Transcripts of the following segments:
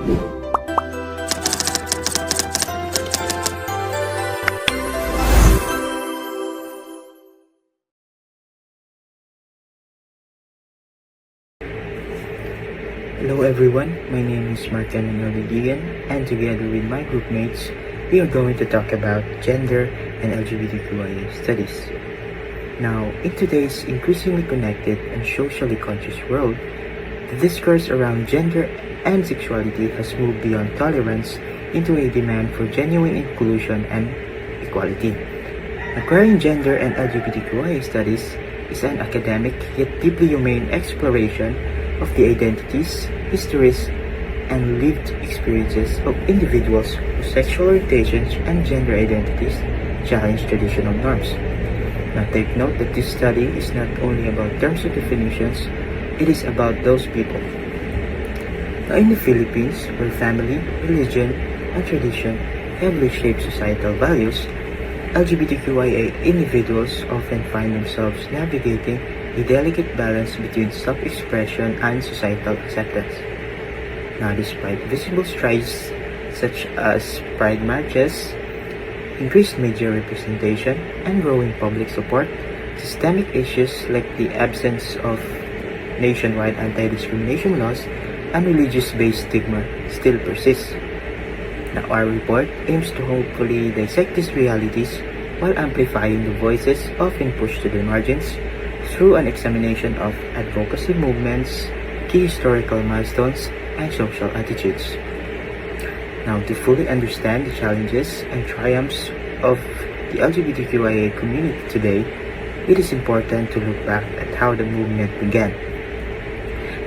Hello everyone, my name is Digdigan, and together with my groupmates, we are going to talk about gender and LGBTQIA studies. Now, in today's increasingly connected and socially conscious world, the discourse around gender and sexuality has moved beyond tolerance into a demand for genuine inclusion and equality. Acquiring gender and LGBTQIA studies is an academic yet deeply humane exploration of the identities, histories, and lived experiences of individuals whose sexual orientations and gender identities challenge traditional norms. Now take note that this study is not only about terms and definitions, it is about those people. Now in the Philippines, where family, religion, and tradition heavily shape societal values, LGBTQIA individuals often find themselves navigating a delicate balance between self-expression and societal acceptance. Now, despite visible strides such as pride marches, increased media representation, and growing public support, systemic issues like the absence of nationwide anti-discrimination laws and religious-based stigma still persist. Now, our report aims to hopefully dissect these realities while amplifying the voices often pushed to the margins through an examination of advocacy movements, key historical milestones, and social attitudes. Now, to fully understand the challenges and triumphs of the LGBTQIA community today, it is important to look back at how the movement began.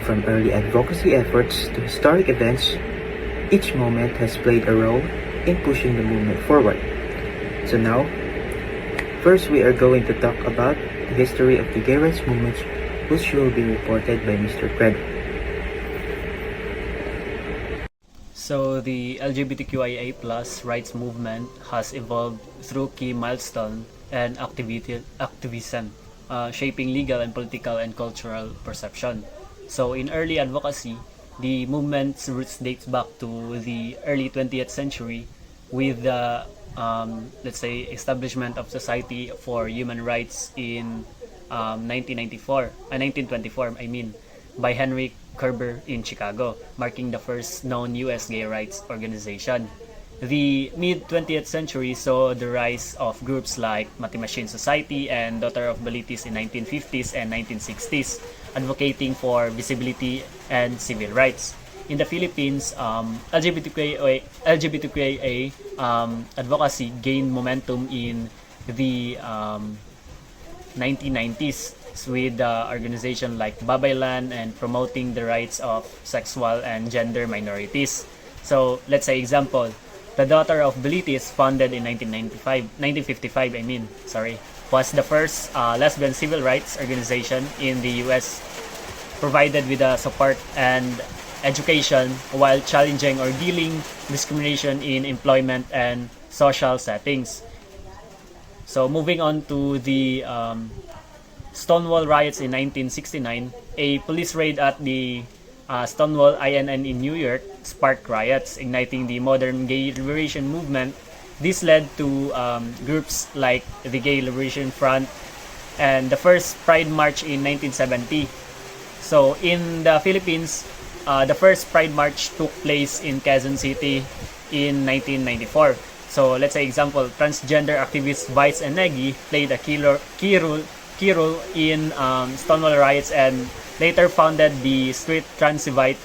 From early advocacy efforts to historic events, each moment has played a role in pushing the movement forward. So now, first we are going to talk about the history of the gay rights movement, which will be reported by Mr. Credo. So the LGBTQIA+ rights movement has evolved through key milestones and activism, shaping legal and political and cultural perception. So in early advocacy, the movement's roots dates back to the early 20th century with the let's say establishment of Society for Human Rights in 1924 I mean, by Henry Kerber in Chicago, marking the first known US gay rights organization. The mid-20th century saw the rise of groups like Mati-Machine Society and Daughter of Belitis in 1950s and 1960s, advocating for visibility and civil rights. In the Philippines, LGBTQIA advocacy gained momentum in the 1990s with organizations like Babaylan and promoting the rights of sexual and gender minorities. So let's say example, the Daughter of Belitis, founded in 1955, was the first lesbian civil rights organization in the US, provided with support and education while challenging or dealing discrimination in employment and social settings. So moving on to the Stonewall riots in 1969, a police raid at the Stonewall INN in New York sparked riots, igniting the modern gay liberation movement. This led to groups like the Gay Liberation Front and the first Pride March in 1970. So in the Philippines, the first Pride March took place in Quezon City in 1994. So let's say example, transgender activist Vice and Negi played a key role in Stonewall riots and later founded the Street Transvite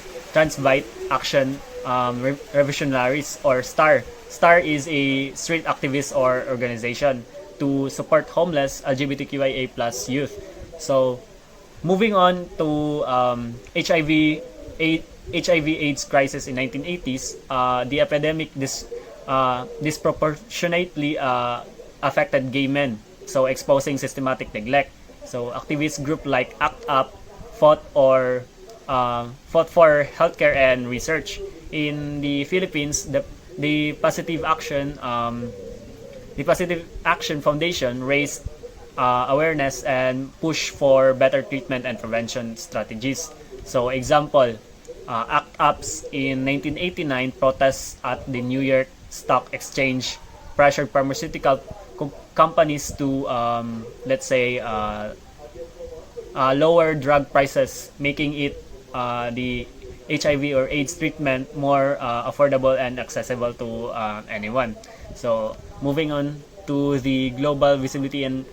Action Revolutionaries, or STAR. STAR is a street activist or organization to support homeless LGBTQIA+ youth. So moving on to HIV/AIDS crisis in 1980s, the epidemic disproportionately affected gay men, so exposing systematic neglect. So activist group like ACT UP fought for healthcare and research. In the Philippines, the Positive Action Foundation raised awareness and push for better treatment and prevention strategies. So example, act ups in 1989, protests at the New York Stock Exchange pressured pharmaceutical companies to, let's say, lower drug prices, making it the HIV or AIDS treatment more affordable and accessible to anyone. So moving on to the global visibility and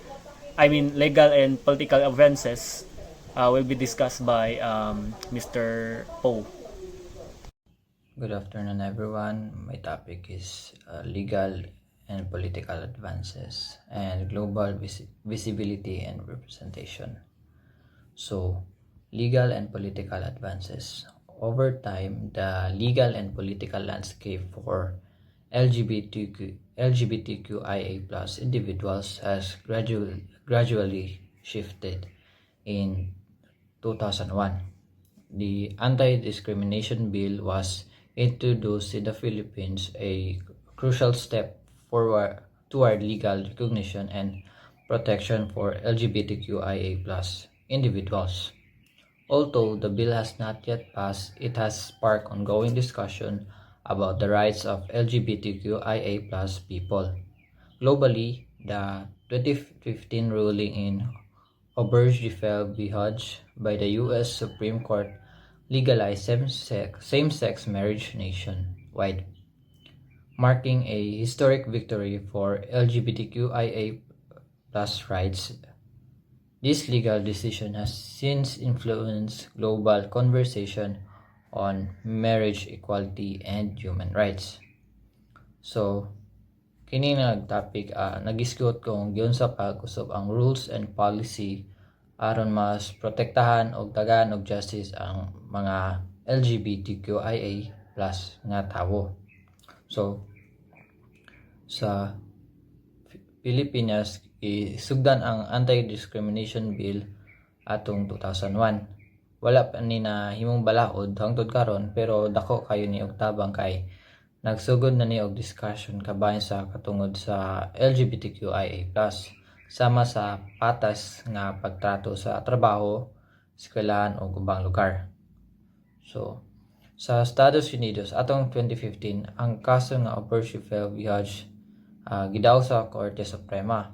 legal and political advances will be discussed by Mr. Poe. Good afternoon, everyone. My topic is legal and political advances and global visibility and representation. So, legal and political advances. Over time, the legal and political landscape for LGBTQIA plus individuals has gradually shifted. In 2001, the Anti-Discrimination Bill was introduced in the Philippines, a crucial step forward toward legal recognition and protection for LGBTQIA plus individuals. Although the bill has not yet passed, it has sparked ongoing discussion about the rights of LGBTQIA plus people. Globally, the 2015 ruling in Obergefell by the U.S. Supreme Court legalized same-sex marriage nationwide, marking a historic victory for LGBTQIA plus rights. This legal decision has since influenced global conversation on marriage equality and human rights. So, kini nag-topic nag-isgot kung giun sa pag-usab ang rules and policy aron mas protektahan og dagan og justice ang mga LGBTQIA plus nga tawo. So, sa Pilipinas, isugdan ang Anti-Discrimination Bill atong 2001. Wala pa ni na himong balaod hangtod karon, pero dako kayo ni og tabang kay nagsugod na ni og discussion kabahin sa katungod sa LGBTQIA+, sama sa patas nga pagtrato sa trabaho, eskwelahan o ubang lugar. So, sa Estados Unidos atong 2015, ang kaso nga Obergefell gidaog sa Korte Suprema.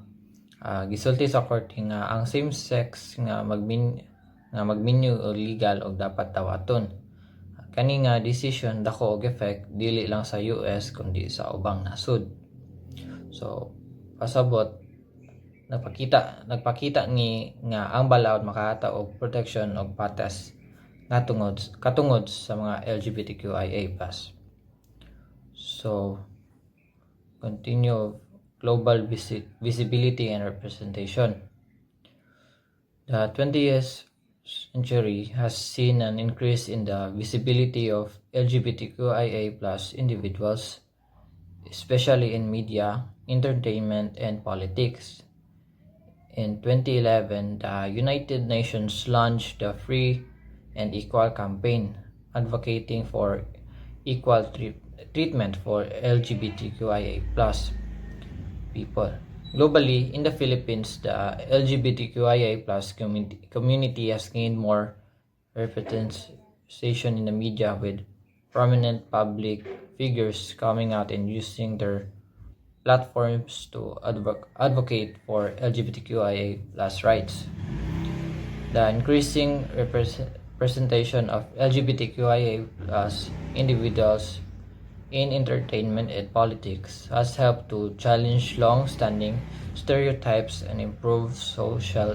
Gisulti sa korte nga ang same-sex nga magminyo o legal og dapat dawaton. Kani nga decision dako og effect dili lang sa US kundi sa ubang nasud. So, pasabot nagpakita ni nga ang balaod makahata og protection og patas nga katungod sa mga LGBTQIA+. So, continue global visibility and representation. The 20th century has seen an increase in the visibility of LGBTQIA plus individuals, especially in media, entertainment, and politics. In 2011, the United Nations launched the Free and Equal campaign, advocating for equal treatment for LGBTQIA plus people. Globally, in the Philippines, the LGBTQIA plus community has gained more representation in the media, with prominent public figures coming out and using their platforms to advocate for LGBTQIA plus rights. The increasing representation of LGBTQIA plus individuals in entertainment and politics has helped to challenge long-standing stereotypes and improve social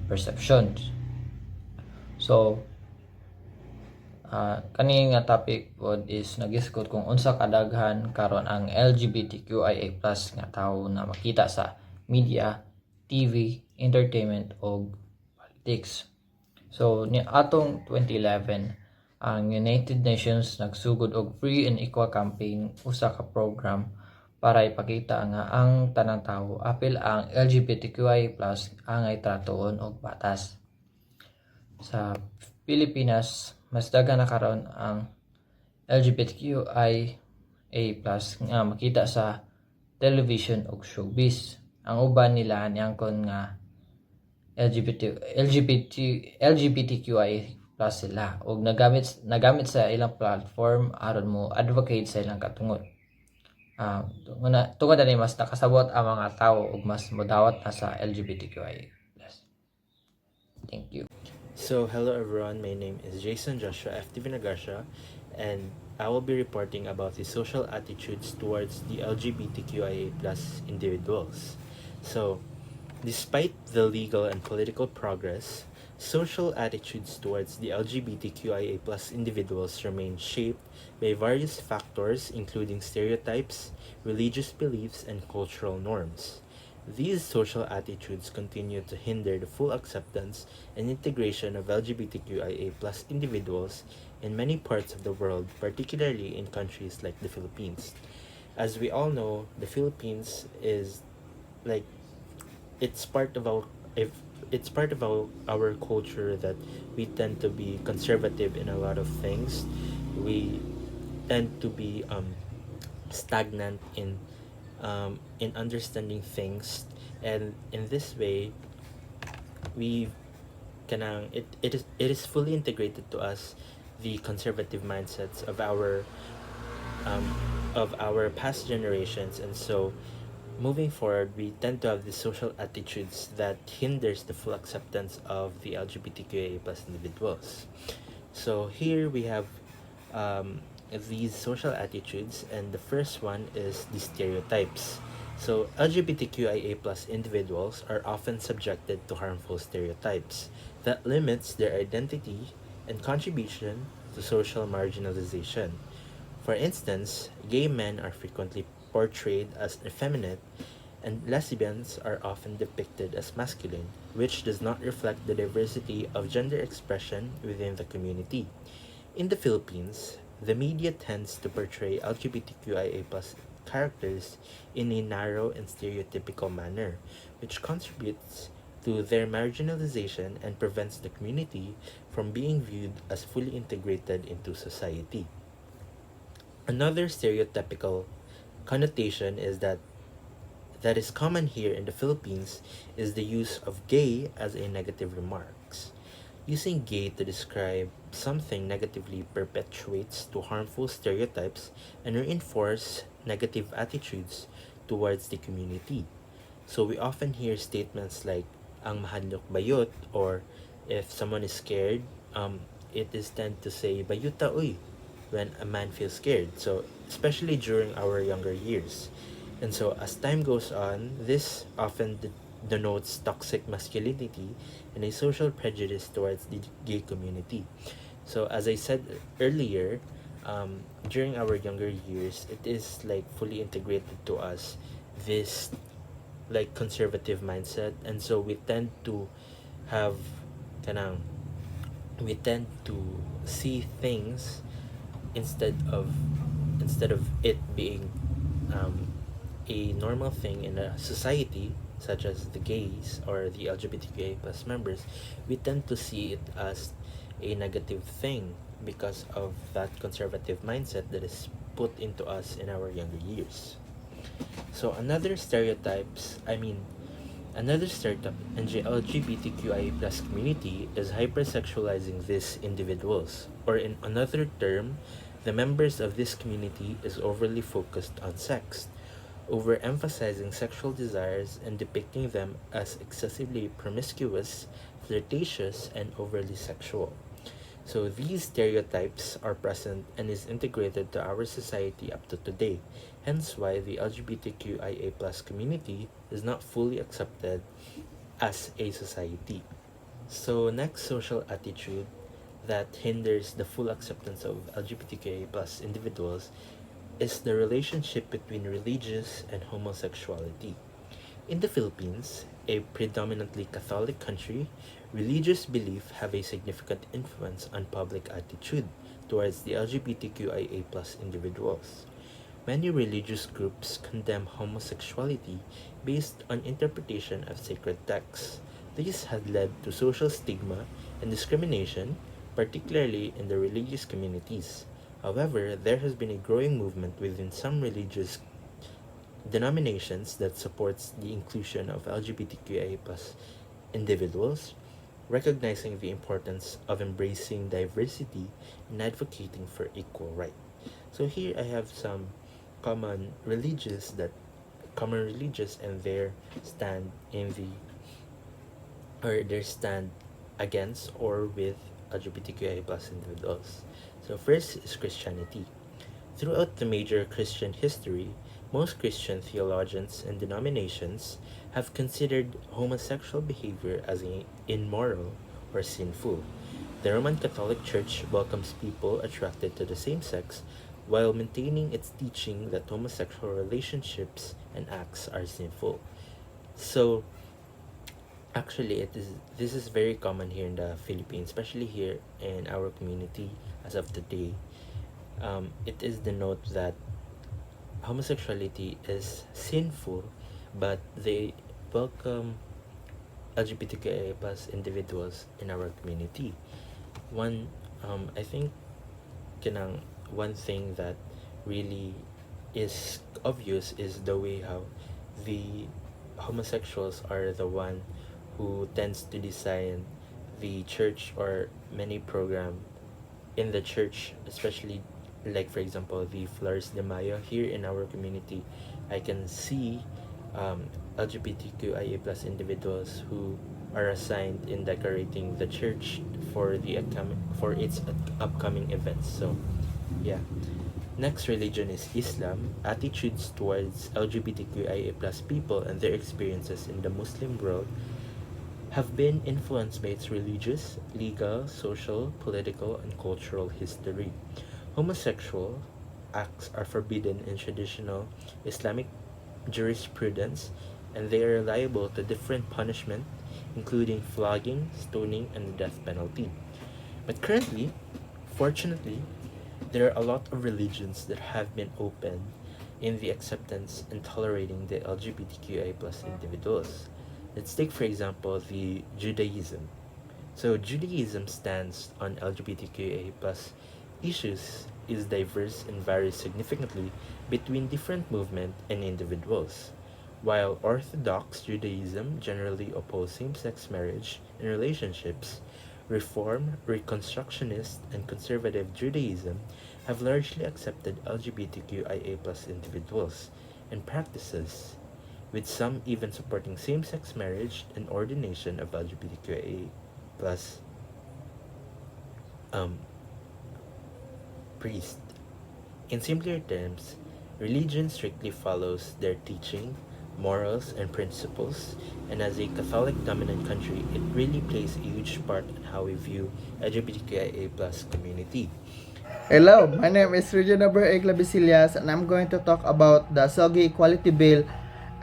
perceptions. So, kani nga topic pod is nagisgot kung unsa kadaghan karon ang LGBTQIA+ nga tawo na makita sa media, TV, entertainment o politics. So, ni atong 2011, ang United Nations nagsugod og Free and Equal campaign, usa ka program para ipakita nga ang tanang tawo apil ang LGBTQIA+ angay tratoon og batas. Sa Pilipinas, mas dagan na karon ang LGBTQIA+ nga makita sa television ug showbiz. Ang uban nila niangkon nga LGBTQIA+ plus sila ug nagamit sa ilang platform aron mo advocate sa ilang katungod. Tungod ani mas nakasabot ang mga tawo ug mas modawat na sa LGBTQIA+. Thank you. So, hello everyone, my name is Jason Joshua F. Divinagracia, and I will be reporting about the social attitudes towards the LGBTQIA plus individuals. So, despite the legal and political progress, social attitudes towards the LGBTQIA plus individuals remain shaped by various factors including stereotypes, religious beliefs, and cultural norms. These social attitudes continue to hinder the full acceptance and integration of LGBTQIA plus individuals in many parts of the world, particularly in countries like the Philippines. As we all know, the Philippines is like it's part of our culture that we tend to be conservative in a lot of things. We tend to be stagnant in understanding things, and in this way we it is fully integrated to us the conservative mindsets of our past generations, and so moving forward we tend to have the social attitudes that hinders the full acceptance of the LGBTQIA plus individuals. So here we have these social attitudes, and the first one is the stereotypes. So LGBTQIA plus individuals are often subjected to harmful stereotypes that limits their identity and contribution to social marginalization. For instance, gay men are frequently portrayed as effeminate, and lesbians are often depicted as masculine, which does not reflect the diversity of gender expression within the community. In the Philippines, the media tends to portray LGBTQIA plus characters in a narrow and stereotypical manner, which contributes to their marginalization and prevents the community from being viewed as fully integrated into society. Another stereotypical connotation that is common here in the Philippines is the use of gay as a negative remarks. Using gay to describe something negatively perpetuates to harmful stereotypes and reinforce negative attitudes towards the community. So we often hear statements like ang mahadlok bayot, or if someone is scared, it is tend to say bayuta uy when a man feels scared. So especially during our younger years. And so as time goes on, this often denotes toxic masculinity and a social prejudice towards the gay community. So as I said earlier, during our younger years, it is like fully integrated to us this like conservative mindset, and so we tend to have kanang we tend to see things instead of it being a normal thing in a society such as the gays or the LGBTQIA plus members. We tend to see it as a negative thing because of that conservative mindset that is put into us in our younger years. So another stereotype in the LGBTQIA plus community is hypersexualizing these individuals, or in another term, the members of this community is overly focused on sex, overemphasizing sexual desires and depicting them as excessively promiscuous, flirtatious, and overly sexual. So these stereotypes are present and is integrated to our society up to today, hence why the LGBTQIA plus community is not fully accepted as a society. So next social attitude that hinders the full acceptance of LGBTQIA plus individuals is the relationship between religious and homosexuality. In the Philippines, a predominantly Catholic country, religious belief have a significant influence on public attitude towards the LGBTQIA plus individuals. Many religious groups condemn homosexuality based on interpretation of sacred texts. This has led to social stigma and discrimination, particularly in the religious communities. However, there has been a growing movement within some religious denominations that supports the inclusion of LGBTQIA plus individuals, recognizing the importance of embracing diversity and advocating for equal rights. So here I have some common religious that common religious and their stand in the or their stand against or with LGBTQIA plus individuals. So first is Christianity. Throughout the major Christian history, most Christian theologians and denominations have considered homosexual behavior as immoral or sinful. The Roman Catholic Church welcomes people attracted to the same sex while maintaining its teaching that homosexual relationships and acts are sinful. So, actually, this is very common here in the Philippines, especially here in our community as of today. It is the note that homosexuality is sinful, but they welcome LGBTQIA plus individuals in our community. One, I think, one thing that really is obvious is the way how the homosexuals are the one who tends to design the church or many program in the church, especially like for example the Flores de Mayo here in our community. I can see LGBTQIA plus individuals who are assigned in decorating the church for its upcoming events. So yeah. Next religion is Islam. Attitudes towards LGBTQIA plus people and their experiences in the Muslim world have been influenced by its religious, legal, social, political, and cultural history. Homosexual acts are forbidden in traditional Islamic jurisprudence, and they are liable to different punishment, including flogging, stoning, and the death penalty. But currently, fortunately, there are a lot of religions that have been open in the acceptance and tolerating the LGBTQIA plus individuals. Let's take, for example, the Judaism. So Judaism stands on LGBTQIA plus issues, is diverse and varies significantly between different movements and individuals. While Orthodox Judaism generally oppose same-sex marriage and relationships, Reform, Reconstructionist, and Conservative Judaism have largely accepted LGBTQIA plus individuals and practices, with some even supporting same-sex marriage and ordination of LGBTQIA plus priest. In simpler terms, religion strictly follows their teaching, morals, and principles, and as a Catholic dominant country, it really plays a huge part in how we view LGBTQIA plus community. Hello, my name is Regen Clavecillas, and I'm going to talk about the SOGI Equality Bill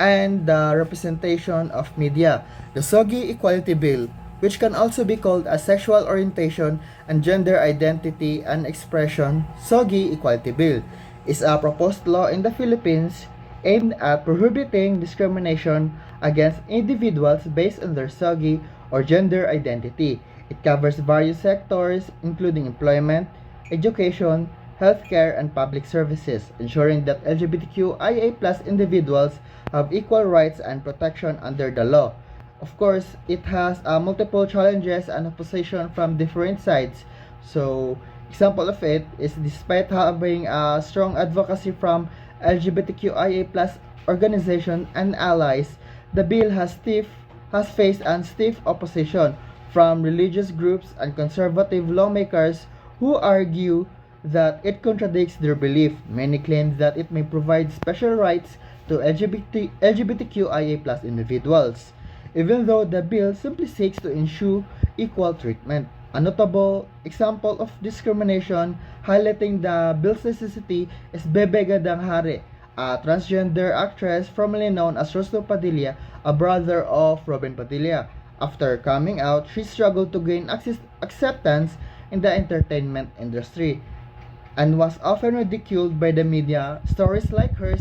and the representation of media. The SOGI Equality Bill, which can also be called a Sexual Orientation and Gender Identity and Expression SOGI Equality Bill, is a proposed law in the Philippines aimed at prohibiting discrimination against individuals based on their SOGI or gender identity. It covers various sectors including employment, education, healthcare, and public services, ensuring that LGBTQIA+ individuals have equal rights and protection under the law. Of course, it has multiple challenges and opposition from different sides. So, example of it is despite having a strong advocacy from LGBTQIA+ organizations and allies, the bill has faced stiff opposition from religious groups and conservative lawmakers who argue that it contradicts their belief. Many claim that it may provide special rights to LGBTQIA+ individuals, even though the bill simply seeks to ensure equal treatment. A notable example of discrimination highlighting the bill's necessity is Bebe Gadang Hari, a transgender actress formerly known as Roslo Padilla, a brother of Robin Padilla. After coming out, she struggled to gain acceptance in the entertainment industry and was often ridiculed by the media. Stories like hers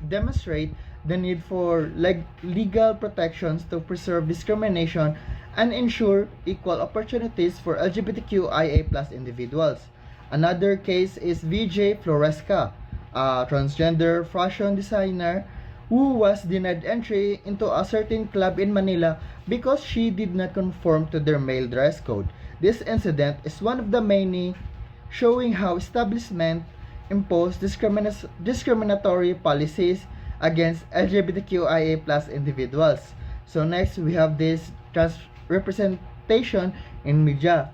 demonstrate the need for legal protections to preserve discrimination and ensure equal opportunities for LGBTQIA+ individuals. Another case is VJ Floresca, a transgender fashion designer who was denied entry into a certain club in Manila because she did not conform to their male dress code. This incident is one of the many showing how establishment imposed discriminatory policies against LGBTQIA plus individuals. So next we have this trans representation in media.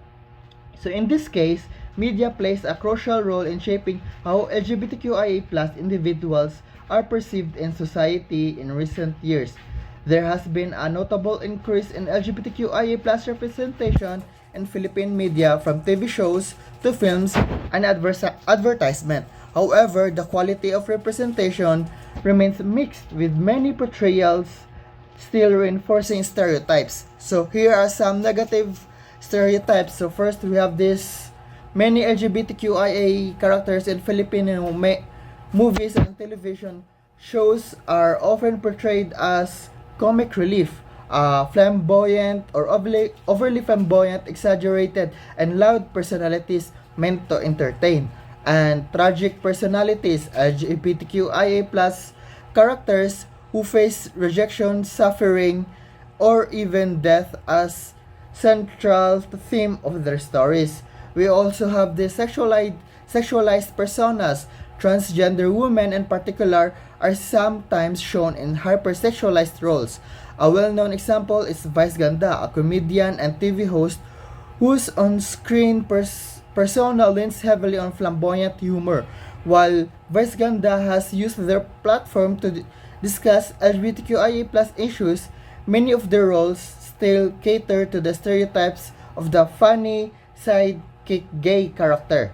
So in this case, media plays a crucial role in shaping how LGBTQIA plus individuals are perceived in society in recent years. There has been a notable increase in LGBTQIA plus representation in Philippine media from TV shows to films and advertisement. However, the quality of representation remains mixed with many portrayals still reinforcing stereotypes. So here are some negative stereotypes. So first we have this many LGBTQIA characters in Filipino movies and television shows are often portrayed as comic relief, flamboyant or overly flamboyant, exaggerated, and loud personalities meant to entertain, and tragic personalities, LGBTQIA plus characters who face rejection, suffering, or even death as central theme of their stories. We also have the sexualized personas. Transgender women in particular are sometimes shown in hypersexualized roles. A well-known example is Vice Ganda, a comedian and TV host whose on-screen persona leans heavily on flamboyant humor. While Vice Ganda has used their platform to discuss LGBTQIA plus issues, many of their roles still cater to the stereotypes of the funny sidekick gay character.